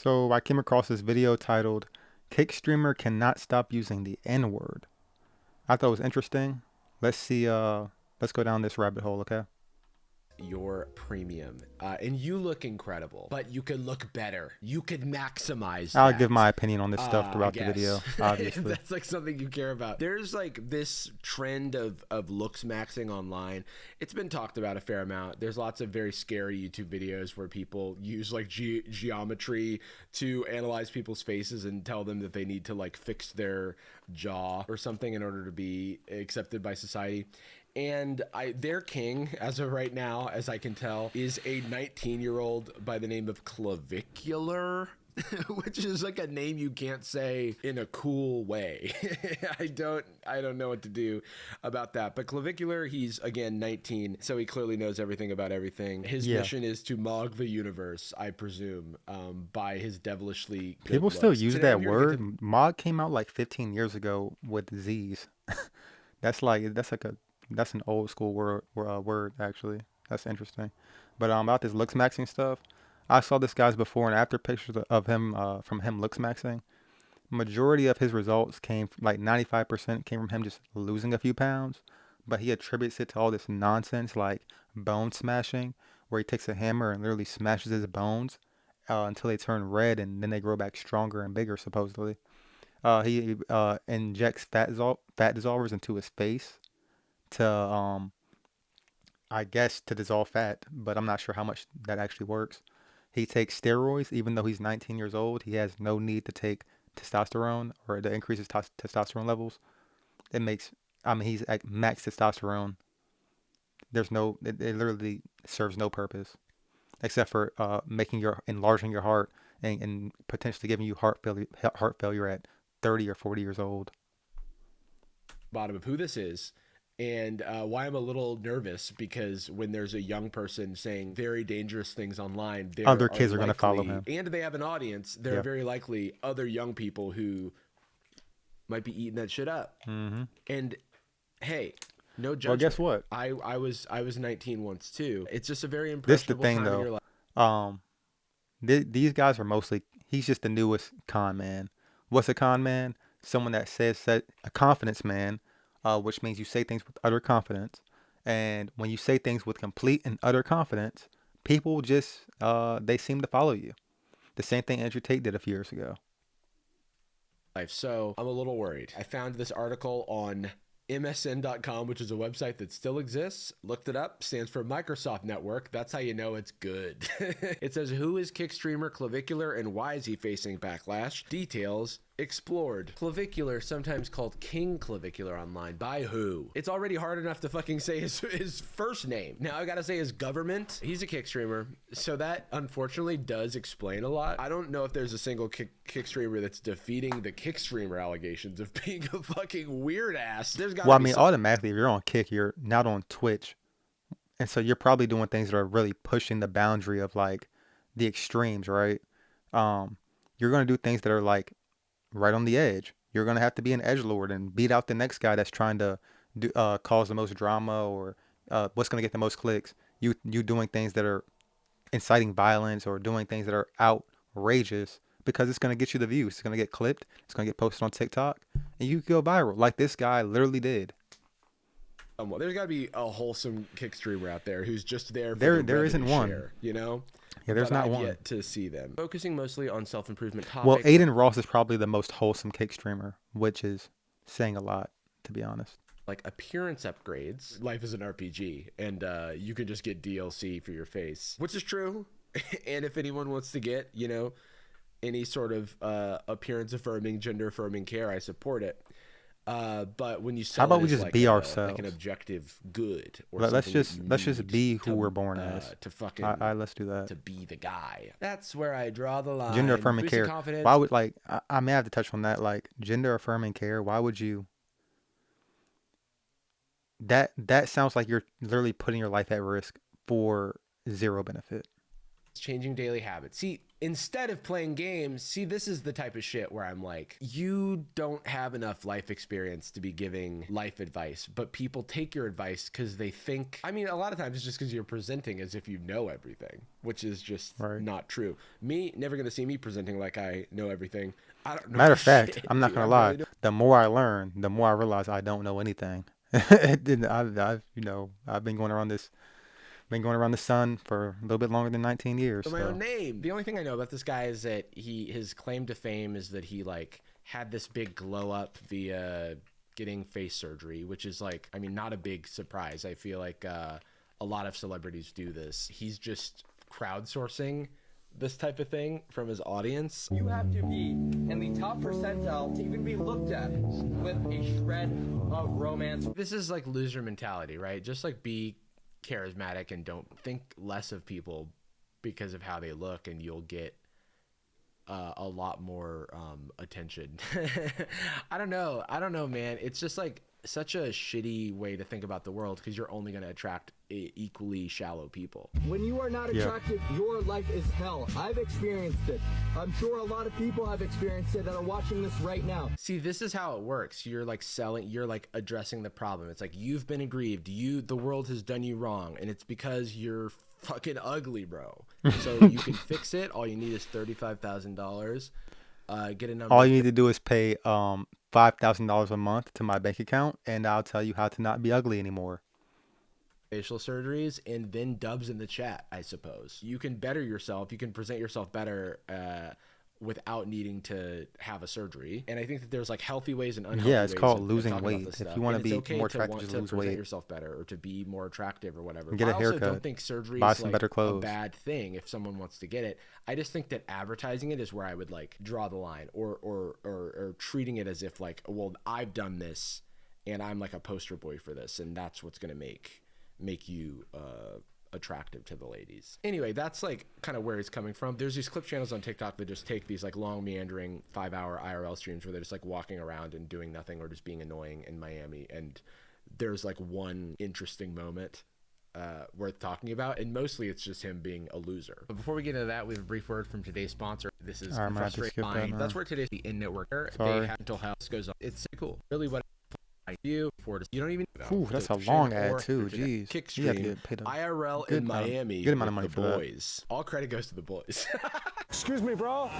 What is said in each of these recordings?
So I came across this video titled "Kick Streamer Cannot Stop Using the N-Word." I thought it was interesting. Let's see. Let's go down this rabbit hole, okay? Your premium and you look incredible, but you could look better. You could maximize I'll that. give my opinion on this stuff I throughout the guess video, if obviously. that's like something you care about. There's like this trend of looks maxing online. It's been talked about a fair amount. There's lots of very scary YouTube videos where people use like geometry to analyze people's faces and tell them that they need to like fix their jaw or something in order to be accepted by society. And their king, as of right now, as I can tell, is a 19-year-old by the name of Clavicular, which is like a name you can't say in a cool way. I don't know what to do about that. But Clavicular, he's again 19, so he clearly knows everything about everything. His Yeah. mission is to mog the universe, I presume, by his devilishly good People still looks. use Today, I'm that here to get word. Mod came out like 15 years ago with Z's. That's an old school word actually. That's interesting. But about this looks maxing stuff, I saw this guy's before and after pictures of him from him looks maxing. Majority of his results came like 95% came from him just losing a few pounds, but he attributes it to all this nonsense like bone smashing, where he takes a hammer and literally smashes his bones until they turn red and then they grow back stronger and bigger supposedly. He injects fat dissolvers into his face to I guess to dissolve fat, but I'm not sure how much that actually works. He takes steroids even though he's 19 years old. He has no need to take testosterone or to increase his testosterone levels. It makes I mean he's at max testosterone. It literally serves no purpose except for making your enlarging your heart and potentially giving you heart failure at 30 or 40 years old. bottom of who this is and why I'm a little nervous, because when there's a young person saying very dangerous things online, there Other are kids are gonna follow likely, him. and they have an audience, there are Yeah. very likely other young people who might be eating that shit up. Mm-hmm. And hey, no Well, guess judgment. what? I was 19 once too. It's just a very This the impressionable thing time in though. your life. Um, these guys are mostly. He's just the newest con man. What's a con man? Someone that says that a confidence man, which means you say things with utter confidence. And when you say things with complete and utter confidence, people just they seem to follow you. The same thing Andrew Tate did a few years ago. So I'm a little worried. I found this article on MSN.com, which is a website that still exists. Looked it up, stands for Microsoft Network. That's how you know it's good. It says, who is kick streamer Clavicular and why is he facing backlash? Details explored. Clavicular, sometimes called King Clavicular online. By who? It's already hard enough to fucking say his first name. Now I gotta say his government. He's a kick streamer, so that unfortunately does explain a lot. I don't know if there's a single kick streamer that's defeating the kick streamer allegations of being a fucking weird ass. There's gotta Well, I be mean, some. automatically, if you're on Kick, you're not on Twitch, and so you're probably doing things that are really pushing the boundary of like the extremes, right? Um, you're gonna do things that are like right on the edge. You're gonna have to be an edge lord and beat out the next guy that's trying to cause the most drama or what's gonna get the most clicks. You doing things that are inciting violence or doing things that are outrageous because it's gonna get you the views. It's gonna get clipped. It's gonna get posted on TikTok, and you go viral like this guy literally did. There's got to be a wholesome kick streamer out there who's just there for the There revenue isn't one. share, you know? Yeah, there's But not I've one. yet to see them. Focusing mostly on self-improvement Well, topics. Aiden Ross is probably the most wholesome Kick streamer, which is saying a lot, to be honest. Like appearance upgrades. Life is an RPG, and you can just get DLC for your face, which is true. And if anyone wants to get, any sort of appearance affirming, gender affirming care, I support it. But when you How sell about it we as just like be like an ourselves? objective good or Let's something that just you let's just need be who to we're born as. to fucking Let's do that. to be the guy. That's where I draw the Gender line. affirming Boosting care. confidence. Why would like I may have to touch on that. Like gender affirming care. Why would you? That sounds like you're literally putting your life at risk for zero benefit. Changing daily habits. See, instead of playing games. See, this is the type of shit where I'm like, you don't have enough life experience to be giving life advice, but people take your advice because they think, I mean, a lot of times it's just because you're presenting as if you know everything, which is just Right. not true. Me, never gonna see me presenting like I know everything. I don't know Matter of fact, shit, I'm not dude. gonna I lie. barely know. The more I learn, the more I realize I don't know anything. I've been going around the sun for a little bit longer than 19 years. My own So name. The only thing I know about this guy is that his claim to fame is that he like had this big glow up via getting face surgery, which is like, I mean, not a big surprise. I feel like a lot of celebrities do this. He's just crowdsourcing this type of thing from his audience. You have to be in the top percentile to even be looked at with a shred of romance. This is like loser mentality, right? Just like be charismatic and don't think less of people because of how they look, and you'll get a lot more attention. I don't know, man. It's just like such a shitty way to think about the world because you're only going to attract equally shallow people. When you are not Yeah. attractive, your life is hell. I've experienced it. I'm sure a lot of people have experienced it that are watching this right now. See, this is how it works. You're like you're like addressing the problem. It's like, you've been aggrieved. The world has done you wrong, and it's because you're fucking ugly, bro. So you can fix it. All you need is $35,000. Get a number. all you need to do is pay $5,000 a month to my bank account, and I'll tell you how to not be ugly anymore. Facial surgeries, and then dubs in the chat. I suppose you can better yourself. You can present yourself better without needing to have a surgery. And I think that there's like healthy ways and unhealthy ways. Yeah, it's called of losing talking about weight. this If stuff. you want to And it's be okay more to attractive, want just to lose present weight. yourself better or to be more attractive or whatever. Get a I also haircut. don't think surgery Buy is some like better a clothes. bad thing if someone wants to get it. I just think that advertising it is where I would like draw the line, or treating it as if like, well, I've done this and I'm like a poster boy for this, and that's what's gonna make you attractive to the ladies. Anyway, that's like kind of where it's coming from. There's these clip channels on TikTok that just take these like long meandering 5-hour IRL streams where they're just like walking around and doing nothing or just being annoying in Miami, and there's like one interesting moment worth talking about, and mostly it's just him being a loser. But before we get into that, we have a brief word from today's sponsor. This is All right, I'm gonna have to Frustrated skip that Mind. now. That's where today's in-network. Sorry. They have mental health. This goes on. It's cool. Really, what I do for it. You don't even know. Ooh, that's a The long shit ad or too. the Jeez, kick you have to stream. get paid a IRL good in Miami. good amount of with money the for that. boys. All credit goes to the boys. Excuse me, bro.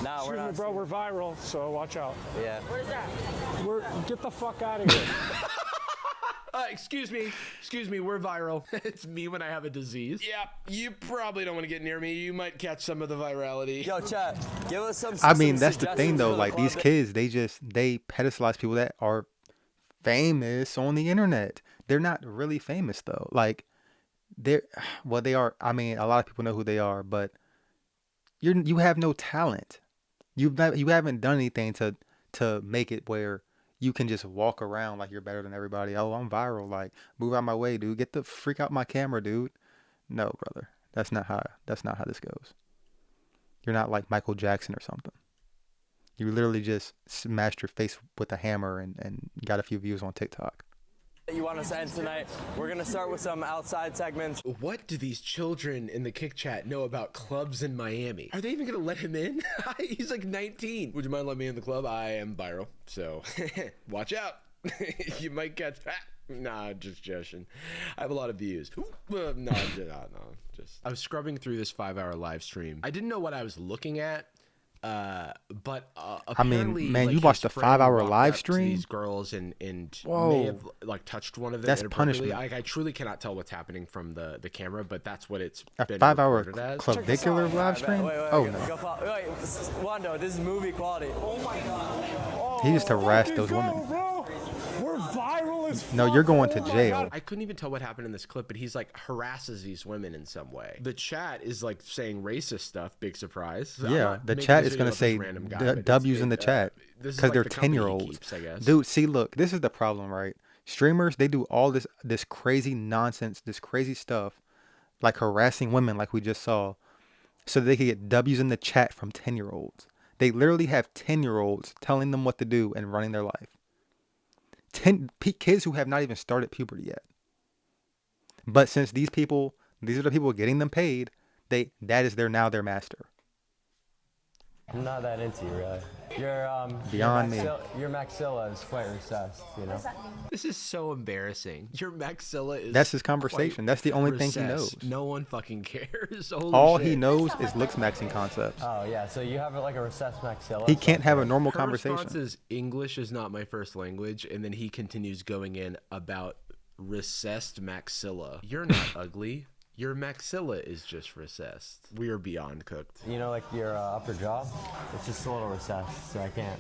Nah, Excuse me, bro. We're viral, so watch out. Yeah. Get the fuck out of here. Excuse me, we're viral. It's me when I have a disease. Yeah, you probably don't want to get near me. You might catch some of the virality. Yo, chat, give us some. I mean, some that's the thing suggestions though. for the Like these club. kids, they pedestalize people that are famous on the internet. They're not really famous though. Like they're well, they are. I mean, a lot of people know who they are, but you have no talent. You haven't done anything to make it where you can just walk around like you're better than everybody. Oh, I'm viral. Like, move out my way, dude. Get the freak out my camera, dude. No, brother. That's not how this goes. You're not like Michael Jackson or something. You literally just smashed your face with a hammer and got a few views on TikTok. You want us to end tonight? We're gonna start with some outside segments. What do these children in the kick chat know about clubs in Miami? Are they even gonna let him in? He's like 19. Would you mind letting me in the club? I am viral, so watch out. You might catch. Nah, just joshing. I have a lot of views. No, just. I was scrubbing through this 5-hour live stream. I didn't know what I was looking at. But apparently, man, like, you watched his a friend 5-hour walked live up to stream? these girls and Whoa. may have like touched one of them. That's inappropriately. punishment. I truly cannot tell what's happening from the camera, but that's what it's A been 5-hour reported as. clavicular live stream? Wait, Oh go, no. Go follow. Wait, Wando, this is movie quality. Oh my god. He just harassed Fucking those go, women. Bro. We're viral as fuck. No, you're going to Oh my jail. God. I couldn't even tell what happened in this clip, but he's like harasses these women in some way. The chat is like saying racist stuff. Big surprise. I'm Yeah, not the making chat this is gonna video say of this random guy, but it's- W's in the chat this is because like they're the company he 10-year-olds. keeps, I guess. Dude, see, look, this is the problem, right? Streamers, they do all this crazy nonsense, this crazy stuff, like harassing women, like we just saw, so that they can get W's in the chat from 10-year-olds. They literally have 10-year-olds telling them what to do and running their life. Kids who have not even started puberty yet. But since these are the people getting them paid, that is their master. I'm not that into you, really. Beyond me. Your maxilla is quite recessed, you know? This is so embarrassing. Your maxilla is. That's his conversation. quite That's the only thing he recessed. knows. No one fucking cares. Holy All shit. he knows is looks maxing concepts. Oh, yeah, so you have like a recessed maxilla. He so can't have a okay. normal Her conversation. response is English is not my first language, and then he continues going in about recessed maxilla. You're not ugly. Your maxilla is just recessed. We are beyond cooked. You know, like your upper jaw, it's just a little recessed, so I can't.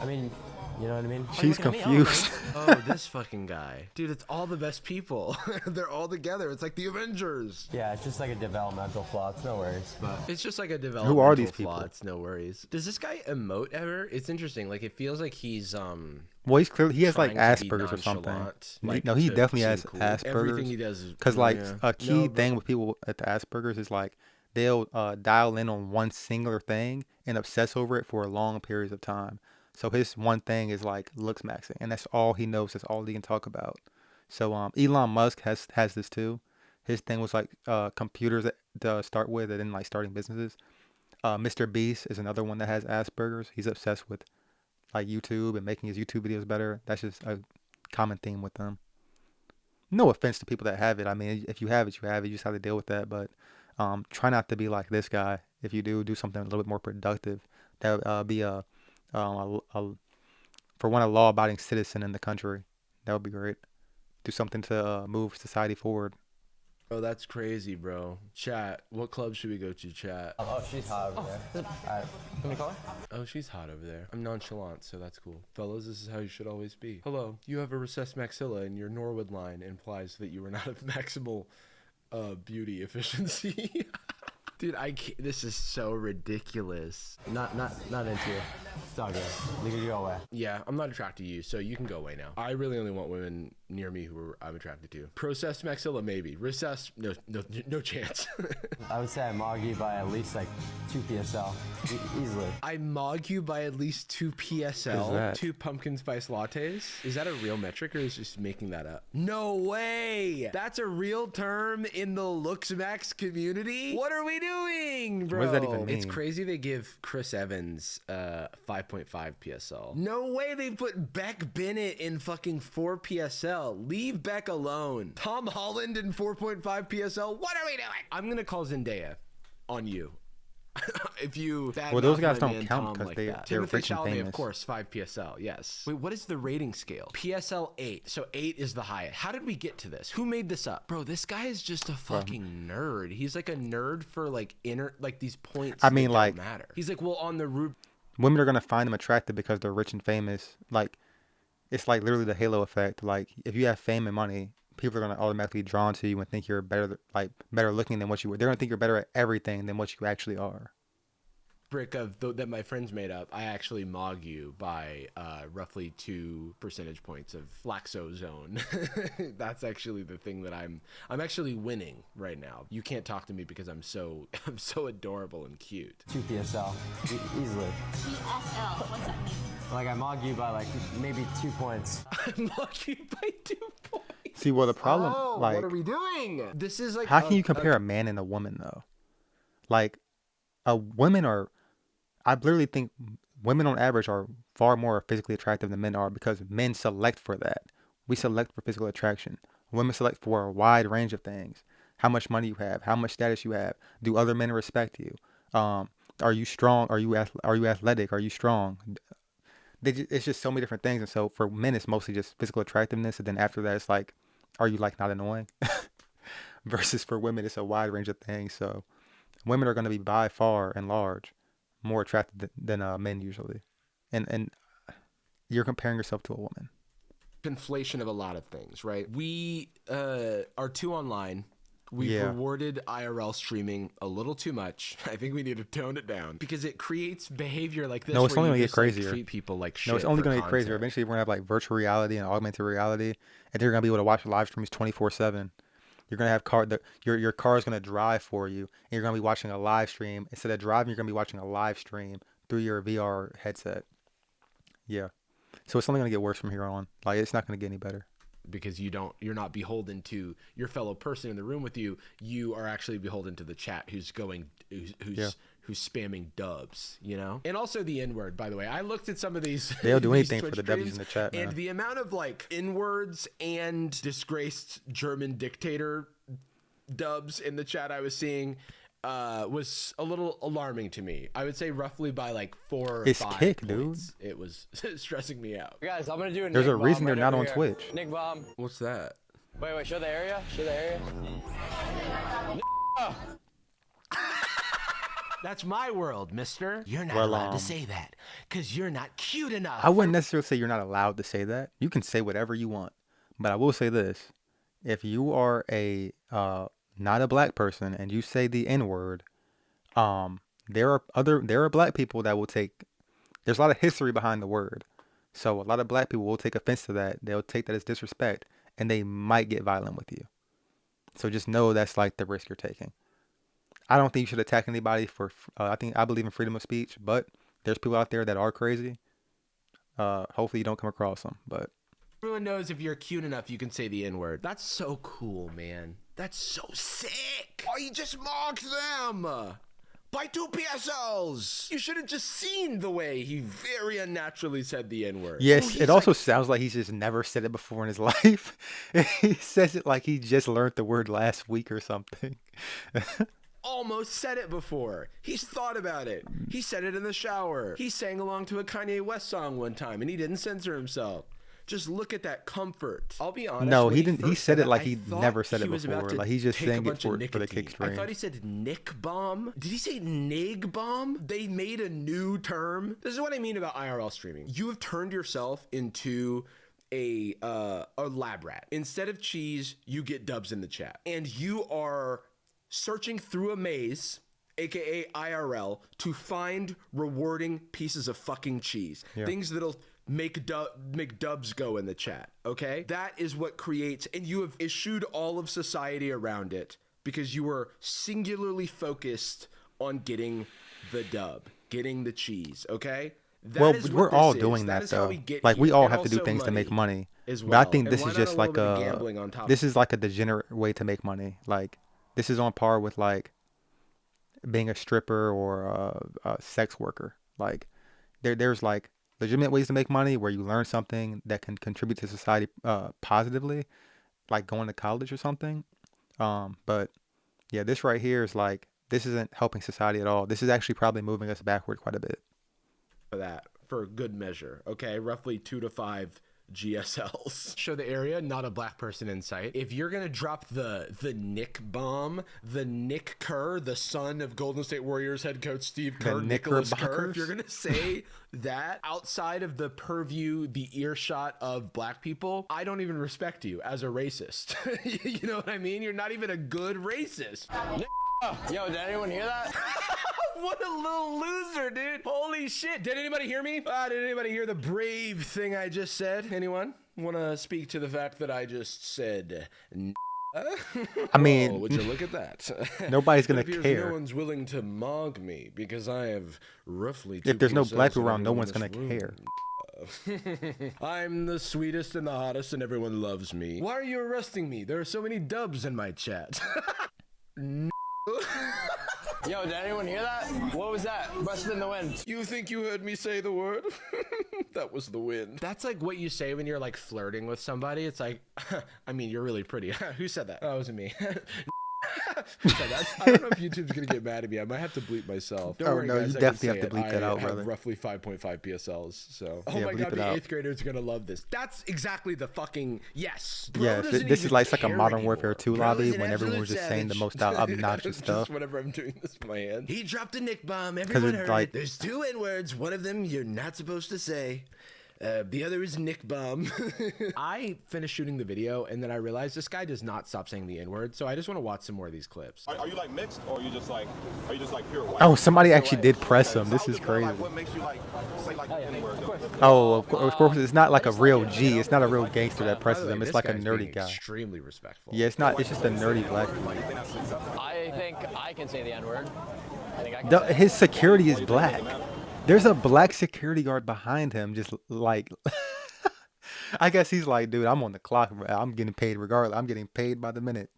I mean, you know what I mean? She's confused. Oh, this fucking guy. Dude, it's all the best people. They're all together. It's like the Avengers. Yeah, it's just like a developmental flaw. It's no worries. It's just like a developmental are these flaw. people? It's no worries. Does this guy emote ever? It's interesting. Like, it feels like he's Well, he's clearly he has like trying to be Asperger's or something. nonchalant, like, No, he to definitely seem has cool. Asperger's. Everything he does is Because like yeah. a key thing with people at the Asperger's is like they'll dial in on one singular thing and obsess over it for long periods of time. So his one thing is like looks maxing, and that's all he knows. That's all he can talk about. So Elon Musk has this too. His thing was like computers to start with, and then like starting businesses. Mr. Beast is another one that has Asperger's. He's obsessed with like YouTube and making his YouTube videos better. That's just a common theme with them. No offense to people that have it. I mean, if you have it, you have it. You just have to deal with that. But try not to be like this guy. If you do something a little bit more productive. That would be for one, a law-abiding citizen in the country. That would be great. Do something to move society forward. Oh, that's crazy, bro. Chat, what club should we go to, chat? Oh, she's hot over there. Alright, can we call her? Oh, she's hot over there. I'm nonchalant, so that's cool. Fellas, this is how you should always be. Hello, you have a recessed maxilla, and your Norwood line implies that you are not of maximal beauty efficiency. Dude, this is so ridiculous. Not into you. It's all good. You can go away. Yeah, I'm not attracted to you, so you can go away now. I really only want women near me who I'm attracted to. Processed maxilla, maybe. Recessed, no chance. I would say I mog you by at least like 2 PSL. Easily. I mog you by at least 2 What is PSL, that? 2 pumpkin spice lattes. Is that a real metric, or is just making that up? No way! That's a real term in the Looks Max community? What are we doing, bro? What does that even It's mean? crazy they give Chris Evans 5.5 PSL. No way they put Beck Bennett in fucking 4 PSL. Leave Beck alone. Tom Holland in 4.5 PSL. What are we doing? I'm gonna call Zendaya on you. If you Well, those guys my don't man count Tom 'cause like they're that. Timothée rich and Chalamet, famous. of course, 5 PSL. Yes. Wait, what is the rating scale? PSL 8. So 8 is the highest. How did we get to this? Who made this up, bro? This guy is just a fucking nerd. He's like a nerd for like these points. I mean, that like- don't matter. He's like, well, on the root. Women are gonna find them attractive because they're rich and famous. Like it's like literally the halo effect. Like if you have fame and money, people are gonna automatically drawn to you and think you're better looking than what you were. They're gonna think you're better at everything than what you actually are. Brick that my friends made up, I actually mog you by roughly 2 percentage points of Flaxozone. That's actually the thing that I'm actually winning right now. You can't talk to me because I'm so adorable and cute. 2 PSL. Easily. PSL, what's that mean? Like I mog you by like maybe 2 points. I mog you by 2 points. See, well, the problem, like, what are we doing? This is like how can you compare a man and a woman though? Like, women are. I literally think women on average are far more physically attractive than men are because men select for that. We select for physical attraction. Women select for a wide range of things. How much money you have, how much status you have. Do other men respect you? Are you strong? Are you athletic? Are you strong? It's just so many different things. And so for men, it's mostly just physical attractiveness. And then after that, it's like, are you like not annoying? Versus for women, it's a wide range of things. So women are going to be by far and large more attractive than men usually. And you're comparing yourself to a woman. conflation of a lot of things, right? We are too online. We've Yeah. rewarded IRL streaming a little too much. I think we need to tone it down because it creates behavior like this. No, it's where only you gonna get just, like, crazier. treat people like shit. No, it's only for going to get crazier. content. Eventually, we're going to have like virtual reality and augmented reality, and they're going to be able to watch live streams 24/7. You're going to have your car is going to drive for you, and you're going to be watching a live stream. Instead of driving, you're going to be watching a live stream through your VR headset. Yeah. So it's only going to get worse from here on. Like, it's not going to get any better. Because you're not beholden to your fellow person in the room with you. You are actually beholden to the chat who's who's spamming dubs, you know? And also the N-word, by the way. I looked at some of these. They'll do these anything for Twitch the W's streams, in the chat, man. and the amount of like N-words and disgraced German dictator dubs in the chat I was seeing was a little alarming to me. I would say roughly by like 4 or It's 5 kick, points. It was stressing me out. Guys, I'm gonna do a There's Nick a reason bomb they're right not over on here. Twitch. Nick bomb. What's that? Wait, show the area. Show the area. That's my world, mister. You're not Well, allowed to say that because you're not cute enough. I wouldn't necessarily say you're not allowed to say that. You can say whatever you want. But I will say this. If you are a not a black person and you say the N-word, there are black people that will take, there's a lot of history behind the word. So a lot of black people will take offense to that. They'll take that as disrespect and they might get violent with you. So just know that's like the risk you're taking. I don't think you should attack anybody for, I believe in freedom of speech, but there's people out there that are crazy. Hopefully you don't come across them, but. Everyone knows if you're cute enough, you can say the N-word. That's so cool, man. That's so sick. Oh, he just mocked them by 2 PSLs. You should have just seen the way he very unnaturally said the N-word. Yes, Ooh, it also sounds like he's just never said it before in his life. He says it like he just learned the word last week or something. Almost said it before. He's thought about it. He said it in the shower. He sang along to a Kanye West song one time and he didn't censor himself. Just look at that comfort. I'll be honest. No, when he didn't. He first said it that, like I he thought never said he it was about before. to Like he's just take a saying it bunch of for the kick nicotine. stream. I thought he said Nick bomb. Did he say Nig bomb? They made a new term. This is what I mean about IRL streaming. You have turned yourself into a lab rat. Instead of cheese, you get dubs in the chat, and you are searching through a maze, aka IRL, to find rewarding pieces of fucking cheese. Yeah. Things that'll make dubs go in the chat, okay? That is what creates, and you have issued all of society around it because you were singularly focused on getting the dub, getting the cheese, okay? That Well, is what we're this all is. doing That that is how though. we get Like we here. all And have to do also things to make money. as But I well. think And this why is not just a little like bit of gambling on top this of is like a degenerate way to make money. Like this is on par with like being a stripper or a sex worker. Like there's like legitimate ways to make money where you learn something that can contribute to society positively, like going to college or something. But yeah, this right here is like this isn't helping society at all. This is actually probably moving us backward quite a bit. for that for good measure, okay? Roughly 2 to 5 GSLs. Show the area, not a black person in sight. If you're gonna drop the Nick bomb, the Nick Kerr, the son of Golden State Warriors head coach Steve Kerr, Nicholas Kerr, if you're gonna say that outside of the purview, the earshot of black people, I don't even respect you as a racist. You know what I mean? You're not even a good racist. Yo, did anyone hear that? What a little loser, dude. Holy shit. Did anybody hear me? Did anybody hear the brave thing I just said? Anyone want to speak to the fact that I just said I mean, oh, would you look at that? nobody's gonna It appears care. No one's willing to mog me because I have roughly If there's no PSLs black people and around, no everyone one's in gonna this room. care. I'm the sweetest and the hottest and everyone loves me. Why are you arresting me? There are so many dubs in my chat. Yo, did anyone hear that? What was that? Busted in the wind. You think you heard me say the word? That was the wind. That's like what you say when you're like flirting with somebody. It's like, I mean, you're really pretty. Who said that? Oh, it wasn't me. Who said that? I don't know if YouTube's gonna get mad at me. I might have to bleep myself. Don't worry, no, guys, you I can definitely say have to it. bleep that out, I have brother. roughly 5.5 PSLs. So, oh Yeah, my bleep god, it the out. 8th graders are gonna love this. That's exactly the fucking yes. Bro Yeah, doesn't this is even like a care Modern anymore. Warfare 2 Bro lobby is an when everyone was absolute just saying the savage. most obnoxious Just stuff. whenever I'm doing this with my hand. He dropped a Nick bomb. Everyone it's heard like- it. There's 2 N-words. One of them you're not supposed to say. The other is Nick bomb. I finished shooting the video and then I realized this guy does not stop saying the N-word. So I just want to watch some more of these clips. Are you like mixed, or are you just like pure white? Oh, somebody actually did press him. So This I is just wonder, crazy. like, what makes you like say like the N-word, though? Oh, of course, it's not like a real G. It's not a real gangster that By presses the way, him. It's this like a guy's nerdy being guy. extremely respectful. Yeah, it's not. It's just a nerdy black dude. I think I can say the N-word. I think I can say it. His security is black. There's a black security guard behind him, just like. I guess he's like, dude, I'm on the clock. Bro. I'm getting paid regardless. I'm getting paid by the minute.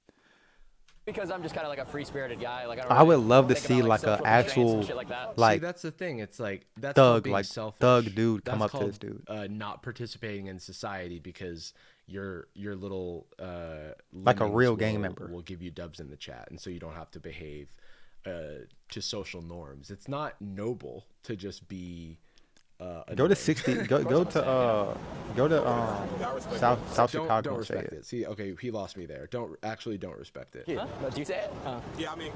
Because I'm just kind of like a free-spirited guy. Like I would love to think see about, like a social constraints actual and shit like that. See, like that's the thing. It's like that's called thug, being like selfish. thug dude That's come up to called, this dude. not participating in society because your little Like a lemmings real gang member. will give you dubs in the chat, and so you don't have to behave to social norms. It's not noble to just be. Go to 60. Go to South Chicago Don't and say respect it. it. See, okay, he lost me there. Don't respect it. Huh? Do you say it? Yeah, I mean,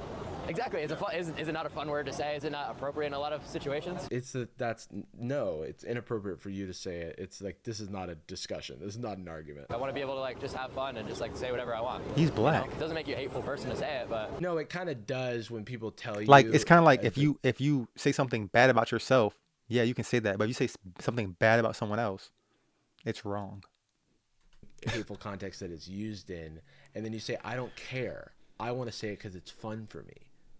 Exactly. Is it not a fun word to say? Is it not appropriate in a lot of situations? It's inappropriate for you to say it. It's like this is not a discussion. This is not an argument. I want to be able to like just have fun and just like say whatever I want. He's black. It doesn't make you a hateful person to say it, but No, it kind of does when people tell you. Like it's kind of like as if you say something bad about yourself, yeah, you can say that. But if you say something bad about someone else, it's wrong. a hateful context that it's used in, and then you say, "I don't care. I want to say it because it's fun for me."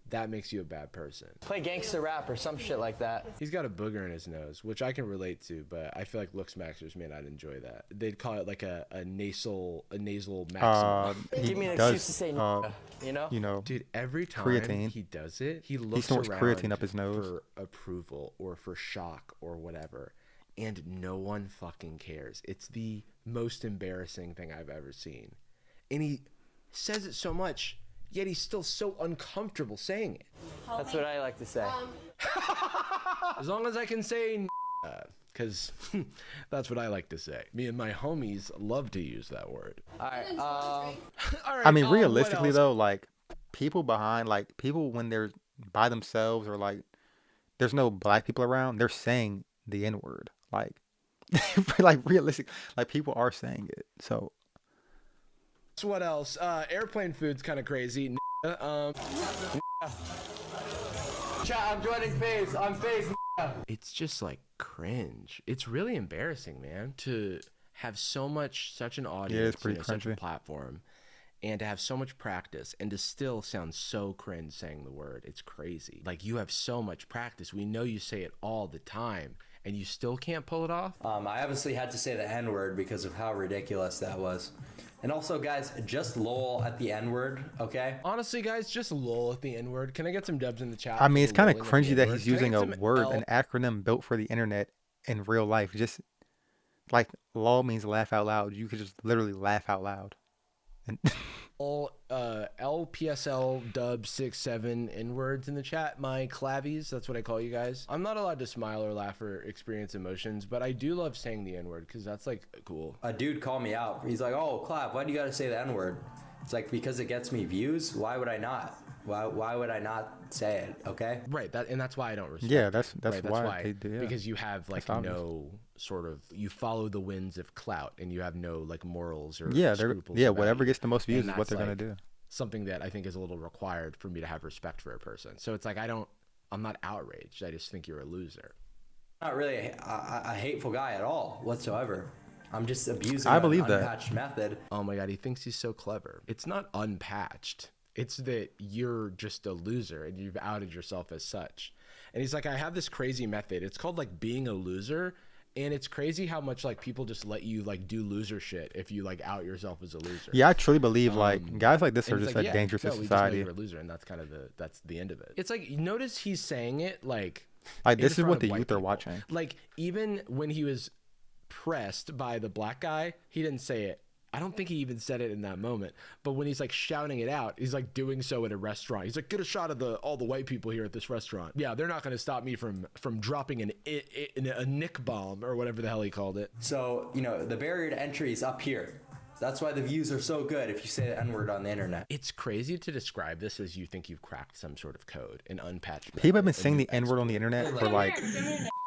That makes you a bad person. play gangster rap or some shit like that. He's got a booger in his nose, which I can relate to, but I feel like looks maxers may not enjoy that. They'd call it like a nasal maxima. He Give me an does, excuse to say you know? you know, Dude, every time creatine. he does it, he looks snorts around creatine up his nose. for approval or for shock or whatever, and no one fucking cares. It's the most embarrassing thing I've ever seen. And he says it so much, yet he's still so uncomfortable saying it. That's what I like to say. As long as I can say because that's what I like to say. Me and my homies love to use that word. All right. All right, I mean, what realistically else? though, like people when they're by themselves or like there's no black people around, they're saying the N word. Like, like realistic, like people are saying it. So What else? Airplane food's kind of crazy. Chat, I'm joining phase. I'm phase. It's just like cringe. It's really embarrassing, man, to have such an audience, pretty such a cringy. platform, and to have so much practice and to still sound so cringe saying the word. It's crazy. Like you have so much practice. We know you say it all the time, and you still can't pull it off. I obviously had to say the N-word because of how ridiculous that was. And also, guys, just lol at the N-word, okay? Honestly, guys, just lol at the N-word. Can I get some dubs in the chat? I mean, for it's kind of lolling at the cringy that N-word? he's Can I using get a some word, L? an acronym built for the internet in real life. Just like lol means laugh out loud. You could just literally laugh out loud. And LPSL dub 6-7 N-words in the chat. My clavies, that's what I call you guys. I'm not allowed to smile or laugh or experience emotions, but I do love saying the N-word because that's like cool. A dude called me out. He's like, oh, Clav, why do you gotta say the N-word? It's like, because it gets me views? Why would I not? Why would I not say it, okay? Right, and that's why I don't respect. yeah, that's right, why they do. Yeah. Because you have like That's obvious. no sort of, you follow the winds of clout and you have no like morals or yeah, scruples. yeah, about whatever you. gets the most views And is what that's, they're gonna like, do. Something that I think is a little required for me to have respect for a person. So it's like I'm not outraged. I just think you're a loser. Not really a hateful guy at all, whatsoever. I'm just abusing I an believe that. unpatched method. Oh my god, he thinks he's so clever. It's not unpatched. It's that you're just a loser and you've outed yourself as such. And he's like, I have this crazy method. It's called like being a loser. And it's crazy how much like people just let you like do loser shit if you like out yourself as a loser. Yeah, I truly believe like guys like this And are it's just like, a yeah, dangerous no, to we just know society. you're a loser, and that's kind of the end of it. It's like, notice he's saying it like Like in this is front what of the white youth are people. watching. Like even when he was pressed by the black guy, he didn't say it. I don't think he even said it in that moment. But when he's like shouting it out, he's like doing so at a restaurant. He's like, get a shot of all the white people here at this restaurant. Yeah, they're not going to stop me from dropping a nick bomb or whatever the hell he called it. So, you know, the barrier to entry is up here. That's why the views are so good if you say the N-word on the internet. It's crazy to describe this as you think you've cracked some sort of code, an unpatched method, People have been a saying new the N-word on the internet for like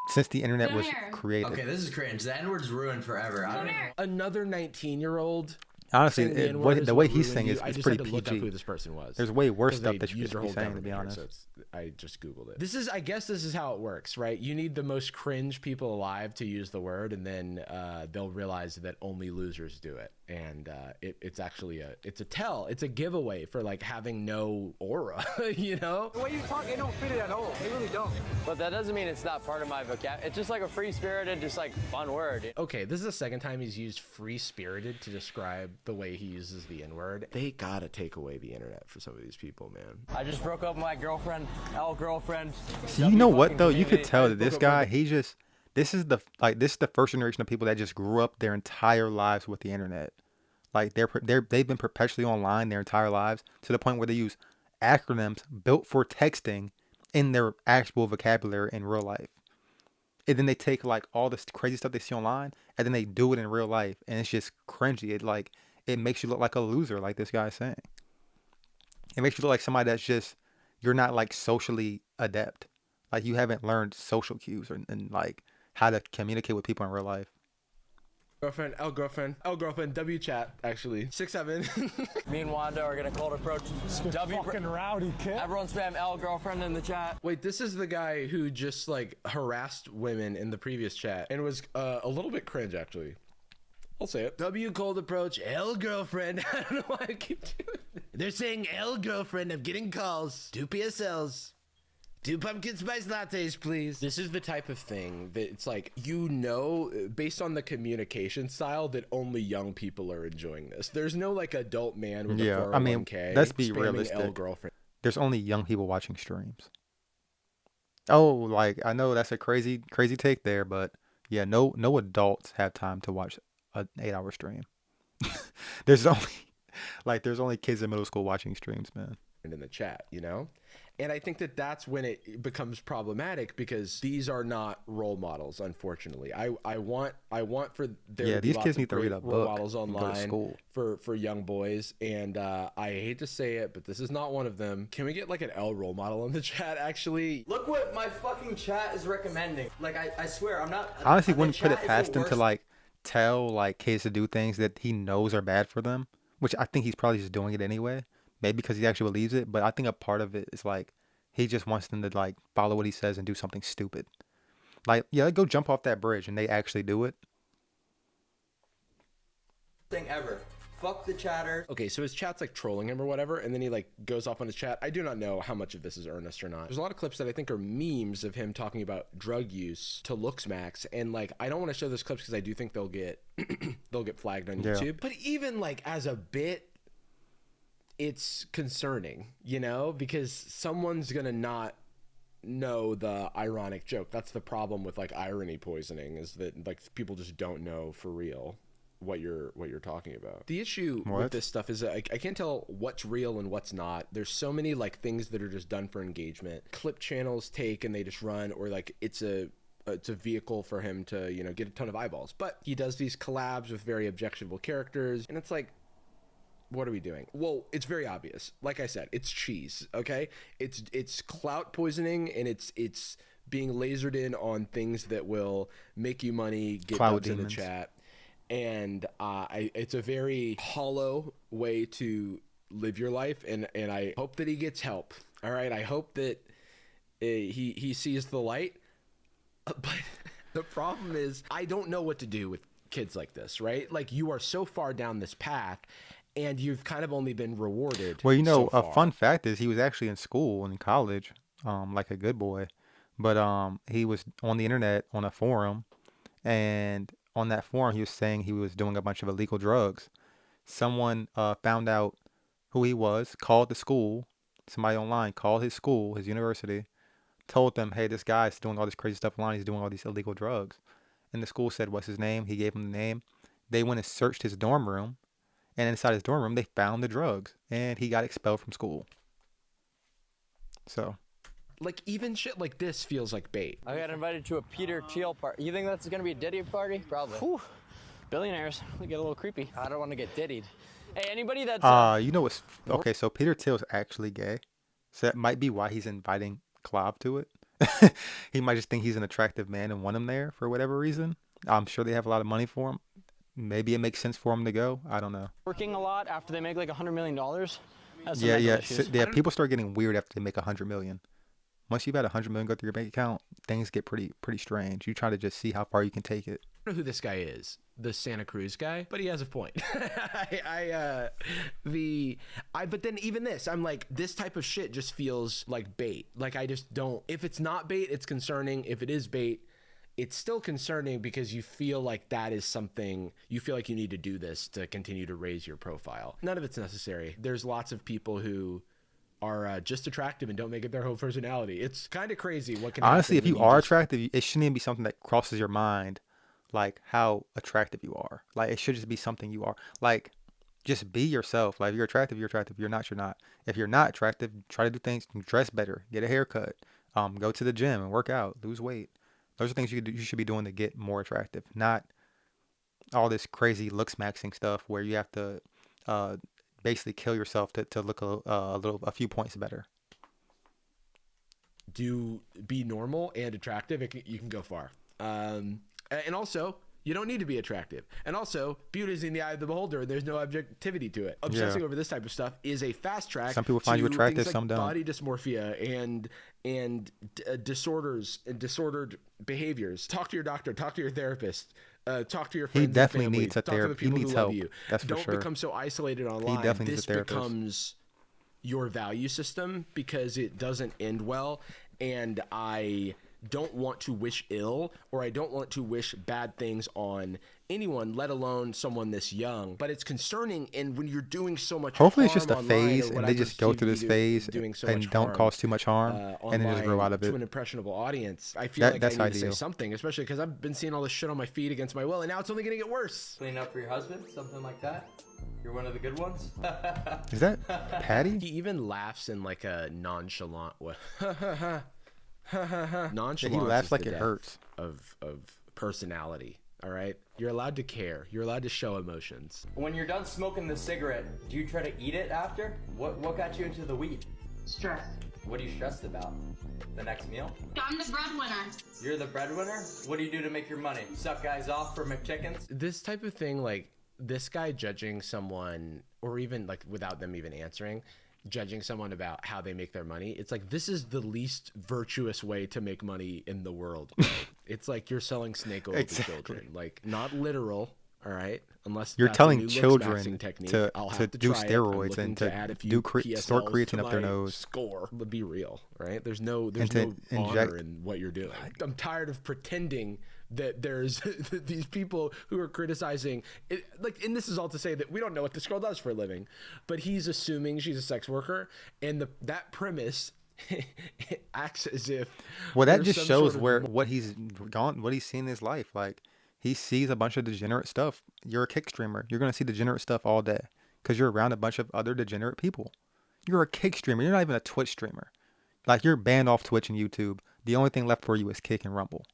since the internet was created. Okay, this is cringe. The N-word's ruined forever. I don't even... Another 19-year-old. Honestly, saying the N-word is the what way he's ruined saying you. is I it's just pretty had to look up PG. who this person was. There's way worse 'Cause stuff they that you used could their be whole saying, to be government here, honest. so I just Googled it. I guess this is how it works, right? You need the most cringe people alive to use the word, and then they'll realize that only losers do it. and it's actually it's a giveaway for like having no aura, you know. The way you talk, they don't fit it at all. They really don't. But that doesn't mean it's not part of my vocabulary. It's just like a free-spirited, just like fun word. Okay, this is the second time he's used free-spirited to describe the way he uses the N-word. They gotta take away the internet for some of these people, man. I just broke up with my girlfriend, girlfriend. See, you know what though? You could tell that this guy, this is the first generation of people that just grew up their entire lives with the internet. Like they've been perpetually online their entire lives to the point where they use acronyms built for texting in their actual vocabulary in real life. And then they take like all this crazy stuff they see online and then they do it in real life, and it's just cringy. It makes you look like a loser, like this guy's saying. It makes you look like somebody that's just, you're not like socially adept. Like you haven't learned social cues and like how to communicate with people in real life. Girlfriend, W chat, actually. 6'7". Me and Wanda are gonna cold approach. Fucking rowdy kid. Everyone spam L girlfriend in the chat. Wait, this is the guy who just like harassed women in the previous chat and was a little bit cringe, actually. I'll say it. W cold approach, L girlfriend. I don't know why I keep doing it. They're saying L girlfriend. I'm getting calls. 2 PSLs. 2 pumpkin spice lattes, please. This is the type of thing that it's like, you know, based on the communication style, that only young people are enjoying this. There's no like adult man with a 401k. I mean, let's be spamming realistic. L girlfriend. There's only young people watching streams. Oh, like I know that's a crazy take there, but yeah, no adults have time to watch an 8-hour stream. there's only kids in middle school watching streams, man. In the chat, you know? And I think that that's when it becomes problematic, because these are not role models, unfortunately. I want for there to be these lots kids of need to read a role book models and go to online school. for young boys, and I hate to say it, but this is not one of them. Can we get like an L role model in the chat, actually? Look what my fucking chat is recommending. Like I swear, I'm not. Honestly, wouldn't put it past him to like tell like kids to do things that he knows are bad for them, which I think he's probably just doing it anyway. Maybe because he actually believes it, but I think a part of it is like he just wants them to like follow what he says and do something stupid. Like, yeah, go jump off that bridge, and they actually do it. Thing ever. Fuck the chatter. Okay, so his chat's like trolling him or whatever, and then he like goes off on his chat. I do not know how much of this is earnest or not. There's a lot of clips that I think are memes of him talking about drug use to looks max, and like I don't want to show those clips because I do think they'll get they'll get flagged on YouTube. But even like as a bit, it's concerning, you know, because someone's gonna not know the ironic joke. That's the problem with like irony poisoning, is that like people just don't know for real what you're talking about. The issue with this stuff is that I can't tell what's real and what's not. There's so many like things that are just done for engagement. Clip channels take and they just run, or like it's a vehicle for him to, you know, get a ton of eyeballs. But he does these collabs with very objectionable characters, and it's like, what are we doing? Well, it's very obvious. Like I said, it's cheese, okay? It's clout poisoning, and it's being lasered in on things that will make you money, get dubs in the chat. And it's a very hollow way to live your life, and I hope that he gets help. All right? I hope that he sees the light. But the problem is, I don't know what to do with kids like this, right? Like, you are so far down this path, and you've kind of only been rewarded. Well, you know, so a far. fun fact is he was actually in school in college, like a good boy, but he was on the internet on a forum, and on that forum he was saying he was doing a bunch of illegal drugs. Someone found out who he was, called the school. Somebody online called his school, his university, told them, hey, this guy's doing all this crazy stuff online. He's doing all these illegal drugs. And the school said, what's his name? He gave them the name. They went and searched his dorm room. And inside his dorm room, they found the drugs. And he got expelled from school. So. Like, even shit like this feels like bait. I got invited to a Peter Thiel party. You think that's going to be a Diddy party? Probably. Whew. Billionaires. They get a little creepy. I don't want to get diddied. Hey, anybody that's... you know what's... Okay, so Peter Thiel's actually gay. So that might be why he's inviting Klopp to it. He might just think he's an attractive man and want him there for whatever reason. I'm sure they have a lot of money for him. Maybe it makes sense for him to go. I don't know. Working a lot after they make like $100 million. Yeah. People start getting weird after they make $100 million. Once you've had $100 million go through your bank account, things get pretty strange. You try to just see how far you can take it. don't know who this guy is, the Santa Cruz guy, but he has a point. But then even this, I'm like, this type of shit just feels like bait. Like, I just don't, if it's not bait, it's concerning. If it is bait, it's still concerning because you feel like that is something, you feel like you need to do this to continue to raise your profile. None of it's necessary. There's lots of people who are just attractive and don't make it their whole personality. It's kind of crazy what can Honestly, happen if when you are just, attractive, it shouldn't even be something that crosses your mind, like how attractive you are. Like it should just be something you are. Like just be yourself. Like if you're attractive, you're attractive. If you're not, you're not. If you're not attractive, try to do things, dress better, get a haircut, go to the gym and work out, lose weight. Those are things you should be doing to get more attractive, not all this crazy looks maxing stuff where you have to uh, basically kill yourself to look a few points better. do be normal and attractive, you can go far. And also, you don't need to be attractive. And also, beauty is in the eye of the beholder, and there's no objectivity to it. Obsessing over this type of stuff is a fast track. Some people find you to attractive, things like some don't. body dysmorphia and disorders and disordered behaviors. Talk to your doctor. Talk to your therapist. Talk to your friends. He definitely and family. needs a Talk to the therapist. He people needs who love help. you. That's for Don't sure. become so isolated online. He definitely needs This a therapist. becomes your value system because it doesn't end well, and I don't want to wish ill, or I don't want to wish bad things on anyone, let alone someone this young. But it's concerning, and when you're doing so much Hopefully harm it's just a online, phase or and what they I just go perceive through to this be phase doing so and much don't harm, cause too much harm and then just grow out of to it. an impressionable audience. I feel like That's I need to say ideal. something, especially because I've been seeing all this shit on my feed against my will, and now it's only going to get worse. Clean up for your husband, something like that. You're one of the good ones. Is that Patty? He even laughs in like a nonchalant way. Yeah, Nonchalance he laughs is like the it death hurts. of personality. All right, you're allowed to care. You're allowed to show emotions. When you're done smoking the cigarette, do you try to eat it after? What got you into the weed? Stress. What are you stressed about? The next meal? I'm the breadwinner. You're the breadwinner? What do you do to make your money? Suck guys off for McChickens? This type of thing, like this guy judging someone, or even like without them even answering, judging someone about how they make their money. It's like, this is the least virtuous way to make money in the world. Right? It's like you're selling snake oil to children. Like, not literal, all right? Unless You're that's a telling new looks children maxing technique. to I'll have to do try it. I'm steroids looking and to to add a few do store PSLs creatine to up their my nose. score. But be real, right? There's no And to honor inject- in what you're doing. I'm tired of pretending that there's these people who are criticizing it, like, and this is all to say that we don't know what this girl does for a living, but he's assuming she's a sex worker, and that premise acts as if, Well, that there's just some shows sort of where what he's seen in his life. Like he sees a bunch of degenerate stuff. You're a kick streamer. You're gonna see degenerate stuff all day because you're around a bunch of other degenerate people. You're a kick streamer. You're not even a Twitch streamer. Like you're banned off Twitch and YouTube. The only thing left for you is Kick and Rumble.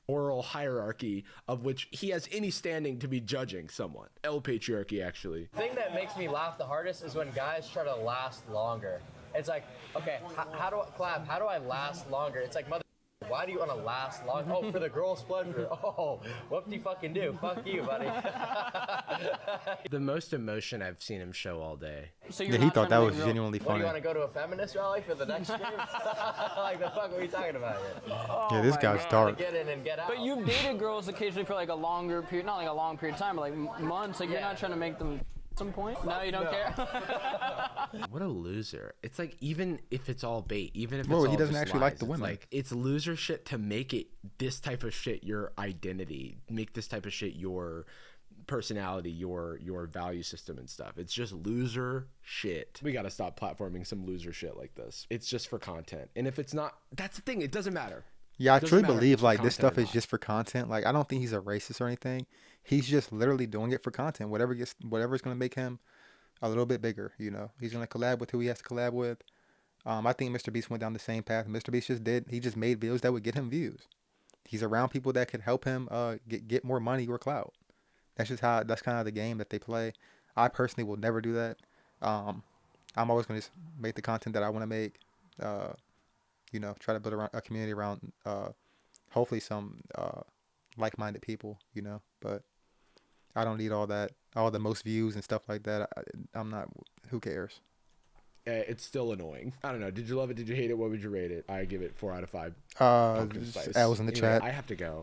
moral hierarchy of which he has any standing to be judging someone. L patriarchy, actually. The thing that makes me laugh the hardest is when guys try to last longer. It's like, okay, how do I last longer? It's like, mother, why do you want to last long? Oh, for the girl's pleasure. Oh, whoop-de-fucking do. Fuck you, buddy. The most emotion I've seen him show all day. So Yeah, he thought that was genuinely What, do you funny. want to go to a feminist rally for the next stream? Like, the fuck are we talking about here? Yeah, this guy's dark. Get in and get out. But you've dated girls occasionally for like a longer period, not like a long period of time, but like months. Like you're not trying to make them at some point. No, you don't care. What a loser. It's like, even if it's all bait, even if it's Bro, all he doesn't just actually like lies, the it's women. like, it's loser shit to make it this type of shit your identity, make this type of shit your personality, your value system and stuff. It's just loser shit. We got to stop platforming some loser shit like this. It's just for content. And if it's not, that's the thing, it doesn't matter. Yeah, I Doesn't truly matter if believe it's for like this content stuff or is not. just for content. Like I don't think he's a racist or anything. He's just literally doing it for content. Whatever's gonna make him a little bit bigger. You know, he's gonna collab with who he has to collab with. I think Mr. Beast went down the same path. Mr. Beast he just made videos that would get him views. He's around people that could help him get more money or clout. That's kind of the game that they play. I personally will never do that. I'm always gonna just make the content that I want to make. You know, try to build a community around hopefully some like-minded people, you know, but I don't need all the most views and stuff like that. I'm not, who cares? It's still annoying. I don't know. Did you love it? Did you hate it? What would you rate it? I give it 4 out of 5. Pumpkin spice. L's in the Anyway, chat. I have to go.